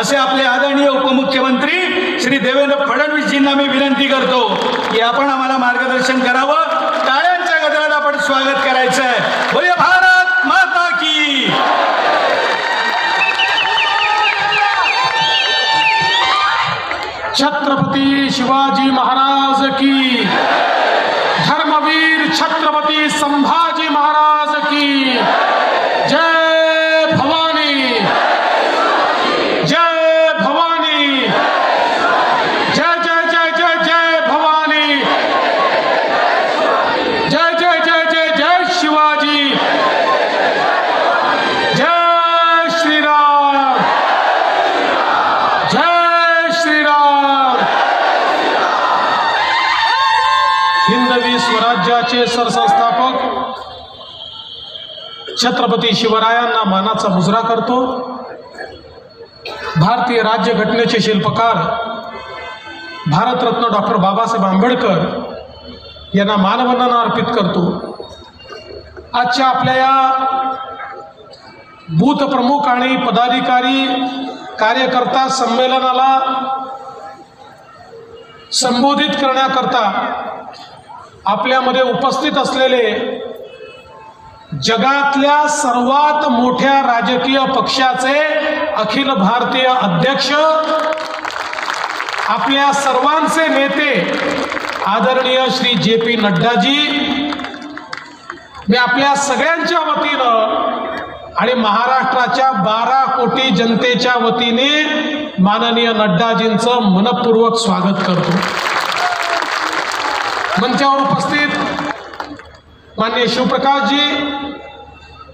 असे आपले आदरणीय उपमुख्यमंत्री श्री देवेंद्र फडणवीसजींना मी विनंती करतो की आपण आम्हाला मार्गदर्शन करावं, टाळ्यांच्या गजरात आपण स्वागत करायचं आहे। बोलिए भारत माता की। छत्रपती शिवाजी महाराज की, धर्मवीर छत्रपती संभाजी महाराज की जय भवानी, जय भवानी, जय जय जय जय जय भवानी, जय जय जय जय जय शिवाजी, जय श्रीराम, जय श्रीराम। हिंदवी स्वराज्याचे सरसंस्थापक छत्रपती शिवरायांना मानाचा मुजरा करतो। भारतीय राज्यघटनेचे शिल्पकार भारतरत्न डॉक्टर बाबासाहेब आंबेडकर यांना मानवंदना अर्पित करतो। आजच्या आपल्या या बूथ प्रमुख आणि पदाधिकारी कार्यकर्ता संमेलनाला संबोधित करण्याकरता आपल्यामध्ये उपस्थित असलेले जगातल्या सर्वात मोठ्या राजकीय पक्षाचे अखिल भारतीय अध्यक्ष, आपल्या सर्वांचे नेते आदरणीय श्री जे.पी. नड्डाजी, मी आपल्या सगळ्यांच्या वतीनं आणि महाराष्ट्राच्या 12 कोटी जनतेच्या वतीने माननीय नड्डाजींचं मनपूर्वक स्वागत करतो। मंचावर उपस्थित माननीय शिवप्रकाशजी,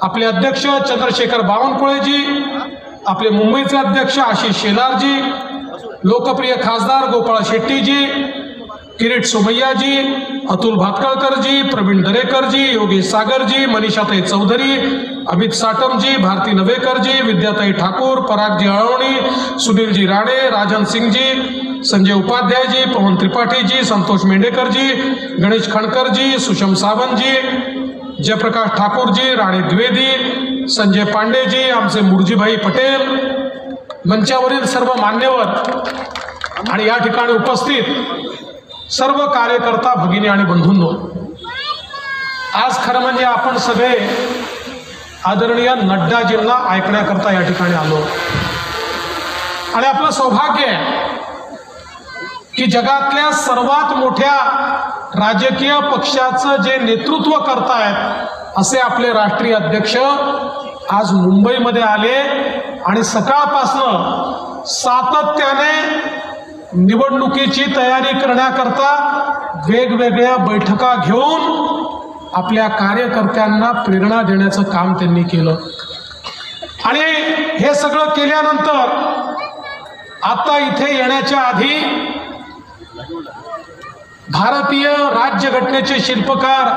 आपले अध्यक्ष चंद्रशेखर बावनकुळेजी, आपले मुंबईचे अध्यक्ष आशिष शेलारजी, लोकप्रिय खासदार गोपाळ शेट्टीजी, किरीट सोमय्याजी, अतुल भातखळकरजी, प्रवीण दरेकरजी, योगेश सागरजी, मनीषाताई चौधरी, अमित साटमजी, भारती नवेकरजी, विद्याताई ठाकूर, परागजी अळवणी, सुनीलजी राणे, राजन सिंगजी, संजय उपाध्यायजी, पवन त्रिपाठीजी, संतोष मेंढेकरजी, गणेश खणकरजी, सुषम सावंतजी, जयप्रकाश ठाकूरजी, राणी द्विवेदी, संजय पांडेजी, आमचे मुरजीभाई पटेल, मंचावरील सर्व मान्यवर आणि या ठिकाणी उपस्थित सर्व कार्यकर्ता भगिनी आणि बंधूंनो, आज खरं म्हणजे आपण सगळे आदरणीय नड्डाजींना ऐकण्याकरता या ठिकाणी आलो आणि आपलं सौभाग्य आहे की जगातल्या सर्वात मोठ्या राजकीय पक्षाचं जे नेतृत्व करतायत असे आपले राष्ट्रीय अध्यक्ष आज मुंबईमध्ये आले आणि सकाळपासून सातत्याने निवडणुकीची तयारी करण्याकरता वेगवेगळ्या बैठका घेऊन आपल्या कार्यकर्त्यांना प्रेरणा देण्याचं काम त्यांनी केलं आणि हे सगळं केल्यानंतर आता इथे येण्याच्या आधी भारतीय राज्यघटनेचे शिल्पकार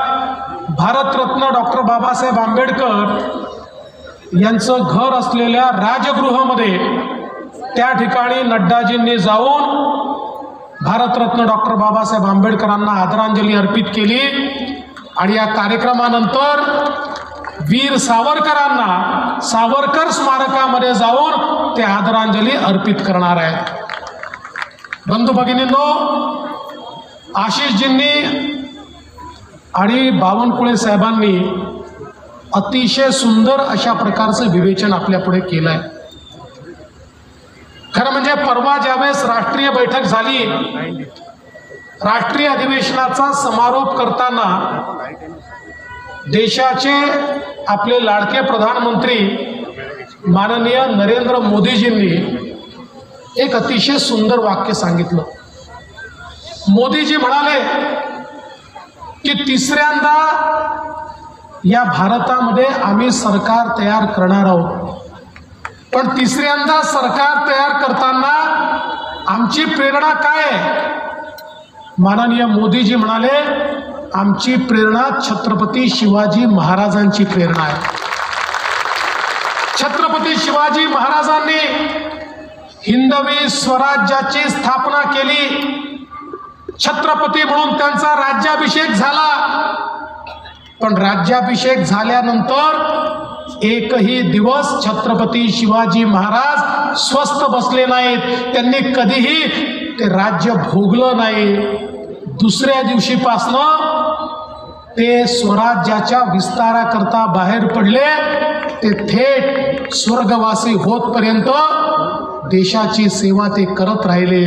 भारतरत्न डॉक्टर बाबासाहेब आंबेडकर यांचं घर असलेल्या राजगृहामध्ये त्या ठिकाणी नड्डाजींनी जाऊन भारतरत्न डॉक्टर बाबासाहेब आंबेडकरांना आदरांजली अर्पित केली आणि या कार्यक्रमानंतर वीर सावरकरांना सावरकर स्मारकामध्ये जाऊन ते आदरांजली अर्पित करणार आहेत। बंधू भगिनींनो, आशिषजींनी आणि बावनकुळे साहेबांनी अतिशय सुंदर अशा प्रकारचं विवेचन आपल्या पुढे केलं आहे। खरं म्हणजे परवा ज्यावेळेस राष्ट्रीय बैठक झाली, राष्ट्रीय अधिवेशनाचा समारोप करताना देशाचे आपले लाडके प्रधानमंत्री माननीय नरेंद्र मोदीजींनी एक अतिशय सुंदर वाक्य सांगितलं। मोदीजी म्हणाले की तिसऱ्यांदा या भारतामध्ये आम्ही सरकार तयार करणार आहोत, पण तिसऱ्यांदा सरकार तयार करताना आमची प्रेरणा काय आहे? माननीय मोदीजी म्हणाले, आमची प्रेरणा छत्रपती शिवाजी महाराजांची प्रेरणा आहे। छत्रपती शिवाजी महाराजांनी हिंदवी स्वराज्याची स्थापना केली, छत्रपती म्हणून त्यांचा राज्याभिषेक झाला पण राज्याभिषेक झाल्यानंतर एकही दिवस छत्रपती शिवाजी महाराज स्वस्थ बसले नाहीत. त्यांनी कधीही ते राज्य भोगलं नाही. दुसऱ्या दिवशीपासनं ते स्वराज्याच्या विस्ताराकरता बाहेर पडले. ते थेट स्वर्गवासी होतपर्यंत देशाची सेवा ते करत राहिले.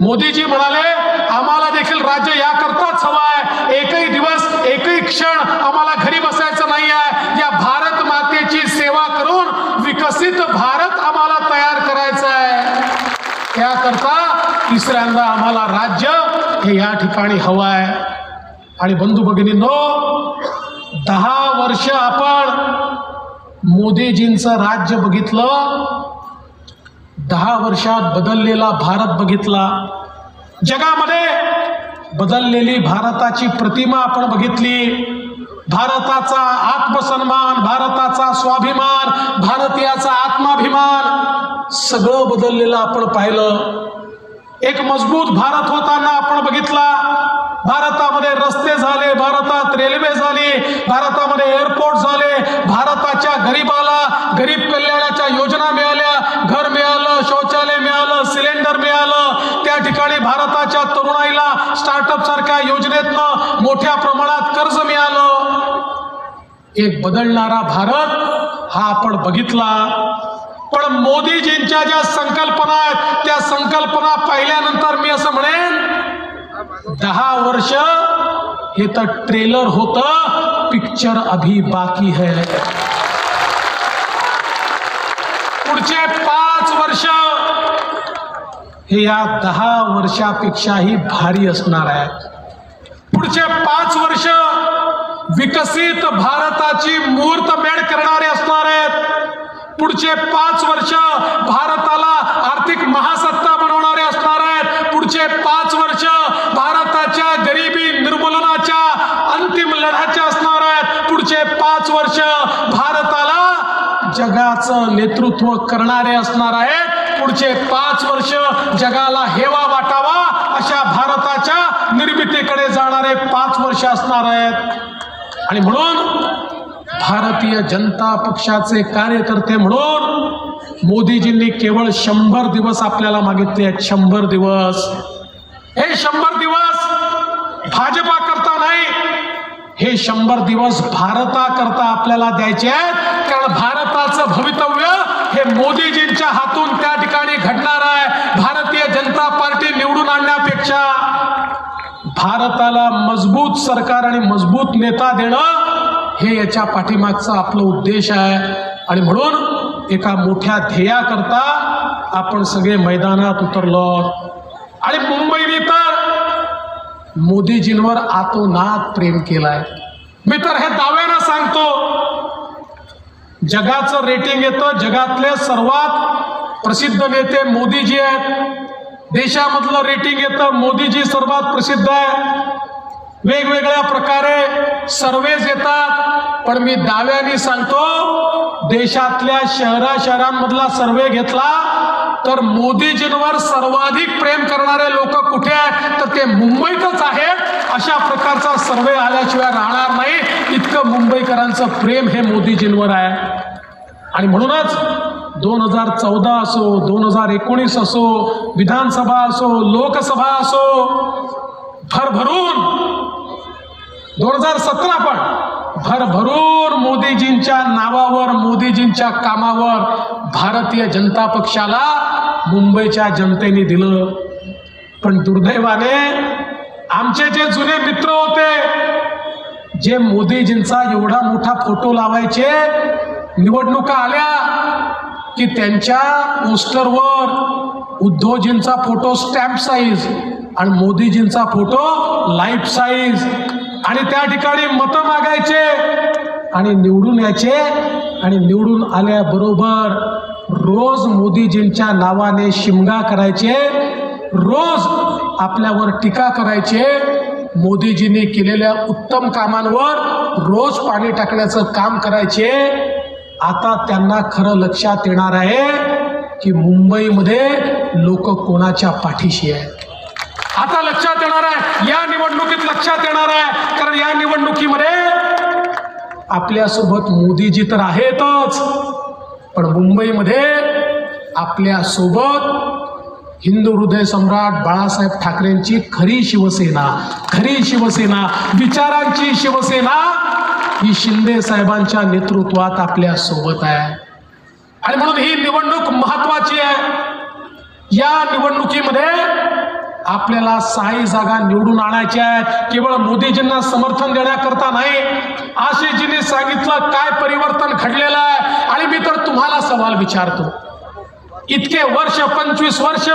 मोदीजी म्हणाले, आम्हाला देखील राज्य याकरताच हवं आहे. एकही दिवस एकही क्षण आम्हाला घरी बसायचं नाही आहे. या भारत मातेची सेवा करून विकसित भारत आम्हाला तयार करायचं आहे. त्याकरता तिसऱ्यांदा आम्हाला राज्य हे या ठिकाणी हवं आहे. आणि बंधू भगिनींनो, 10 वर्ष आपण मोदीजींचं राज्य बघितलं. 10 वर्षात बदललेला भारत बघितला. जगामध्ये बदललेली भारताची प्रतिमा आपण बघितली. भारताचा आत्मसन्मान, भारताचा स्वाभिमान, भारतीयाचा आत्माभिमान सगळं बदललेलं आपण पाहिलं. एक मजबूत भारत होताना आपण बघितला. भारतामध्ये रस्ते झाले, भारतात रेल्वे झाली, भारतामध्ये एअरपोर्ट झाले, भारताच्या गरीबाला गरीब कल्याणाच्या योजना मिळाल्या, घर मिळालं, शौचालय मिळालं, सिलेंडर मिळालं. त्या ठिकाणी भारताच्या तरुणाईला स्टार्टअप सारख्या योजनेतनं मोठ्या प्रमाणात कर्ज मिळालं. एक बदलणारा भारत हा आपण बघितला. पण मोदीजींच्या ज्या संकल्पना आहेत त्या संकल्पना पाहिल्यानंतर मी असं म्हणेन, 10 वर्ष हे तर ट्रेलर होतं, पिक्चर अभी बाकी है. पुढचे 5 वर्ष हे या 10 वर्षापेक्षाही भारी असणार आहेत. पुढचे 5 वर्ष विकसित भारताची मुहूर्तमेढ करणारे असणार आहेत. पुढचे 5 वर्ष भारताला आर्थिक महासत्ता बनवणारे असणार आहेत. पुढचे 5 वर्ष भारताच्या गरिबी निर्मूलनाच्या अंतिम लढ्याचे असणार आहेत. पुढचे 5 वर्ष भारताला जगाचं नेतृत्व करणारे असणार आहेत. पुढचे 5 वर्ष जगाला हेवा वाटावा अशा भारताच्या निर्मितीकडे जाणारे 5 वर्ष असणार आहेत. आणि म्हणून भारतीय जनता पक्षाचे कार्यकर्ते म्हणून मोदीजींनी केवळ 100 दिवस आपल्याला मागितले आहेत. 100 दिवस. हे 100 दिवस भाजपा करता नाही, हे 100 दिवस भारता करता आपल्याला द्यायचे आहेत. कारण भारताचं भवितव्य हे मोदीजींच्या हातून त्या ठिकाणी घडणार आहे. भारतीय जनता पार्टी निवडून आणण्यापेक्षा भारताला मजबूत सरकार आणि मजबूत नेता देणं हे याच्या पाठीमागचा आपला उद्देश आहे. आणि म्हणून एका मोठ्या ध्येयाकरता आपण सगळे मैदानात उतरलो. आणि मुंबईने तर मोदीजींवर आतोनात प्रेम केलाय. मी तर हे दाव्यानं सांगतो, जगाचं रेटिंग येतं, जगातले सर्वात प्रसिद्ध नेते मोदीजी आहेत. देशामधलं रेटिंग येतं, मोदीजी सर्वात प्रसिद्ध आहे. वेगवेगळ्या प्रकारे सर्वेज येतात. पण मी दाव्याने सांगतो, देशातल्या शहरांमधला सर्वे घेतला तर मोदीजींवर सर्वाधिक प्रेम करणारे लोक कुठे आहेत तर ते मुंबईतच आहेत. अशा प्रकारचा सर्वे आल्याशिवाय राहणार नाही. इतकं मुंबईकरांचं प्रेम हे मोदीजींवर आहे. आणि म्हणूनच 2014 असो, 2019 असो, विधानसभा असो, लोकसभा असो, भरभरून 2017 पण भरभरून मोदीजींच्या नावावर, मोदीजींच्या कामावर भारतीय जनता पक्षाला मुंबईच्या जनतेने दिलं. पण दुर्दैवाने आमचे जे जुने मित्र होते, जे मोदीजींचा एवढा मोठा फोटो लावायचे, निवडणुका आल्या की त्यांच्या पोस्टरवर उद्धवजींचा फोटो स्टॅम्प साईज आणि मोदीजींचा फोटो लाईफ साईज, आणि त्या ठिकाणी मतं मागायचे आणि निवडून यायचे. आणि निवडून आल्याबरोबर रोज मोदीजींच्या नावाने शिमगा करायचे, रोज आपल्यावर टीका करायचे. मोदीजींनी केलेल्या उत्तम कामांवर रोज पाणी टाकण्याचं काम करायचे. आता त्यांना खरं लक्षात येणार आहे की मुंबईमध्ये लोक कोणाच्या पाठीशी आहेत. आता लक्षात येणार आहे, या निवडणुकीत लक्षात येणार आहे. कारण या निवडणुकीमध्ये आपल्यासोबत मोदीजी तर आहेतच, पण मुंबईमध्ये आपल्यासोबत हिंदू हृदय सम्राट बाळासाहेब ठाकरेंची खरी शिवसेना, विचारांची शिवसेना ही शिंदे साहेबांच्या नेतृत्वात आपल्या सोबत आहे. आणि म्हणून ही निवडणूक महत्वाची आहे. या निवडणुकीमध्ये आपल्याला 6 जागा निवडून आणायच्या आहेत. केवळ मोदीजींना समर्थन देण्याकरता नाही. आशिषजींनी सांगितलं काय परिवर्तन घडलेलं आहे. आणि मी तर तुम्हाला सवाल विचारतो, इतके वर्ष 25 वर्ष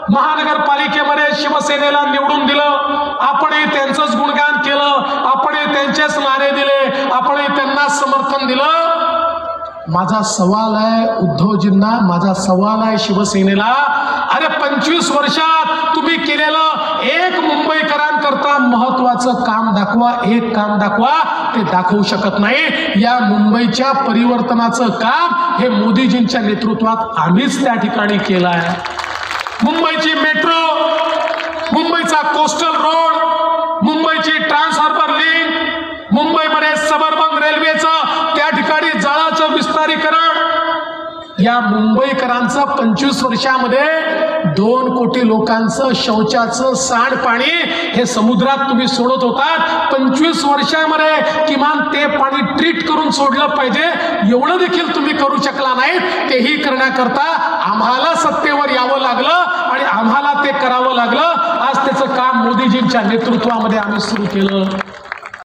महानगरपालिकेमध्ये शिवसेनेला निवडून दिलं, आपणही त्यांचंच गुणगान केलं, आपणही त्यांचेच नारे दिले, आपणही त्यांना समर्थन दिलं. माझा सवाल आहे उद्धवजींना, माझा सवाल आहे शिवसेनेला, अरे 25 वर्षात तुम्ही केलेलं एक मुंबईकरांकरता महत्वाचं काम दाखवा, एक काम दाखवा. ते दाखवू शकत नाही. या मुंबईच्या परिवर्तनाचं काम हे मोदीजींच्या नेतृत्वात आम्हीच त्या ठिकाणी केलं आहे. मुंबईची मेट्रो, मुंबईचा कोस्टल रोड, मुंबईची ट्रान्स हार्बर लिंक, मुंबईमध्ये सबअर्बन रेल्वेचं त्या ठिकाणी जाळाचं विस्तारीकरण, या मुंबईकरांचं 25 वर्षामध्ये 2 कोटी लोकांचं शौचाचं सांडपाणी हे समुद्रात तुम्ही सोडत होतात. 25 वर्षामध्ये किमान ते पाणी ट्रीट करून सोडलं पाहिजे, एवढं देखील तुम्ही करू शकला नाही. तेही करण्याकरता आम्हाला सत्तेवर यावं लागलं आणि आम्हाला ते करावं लागलं. आज त्याचं काम मोदीजींच्या नेतृत्वामध्ये आम्ही सुरू केलं.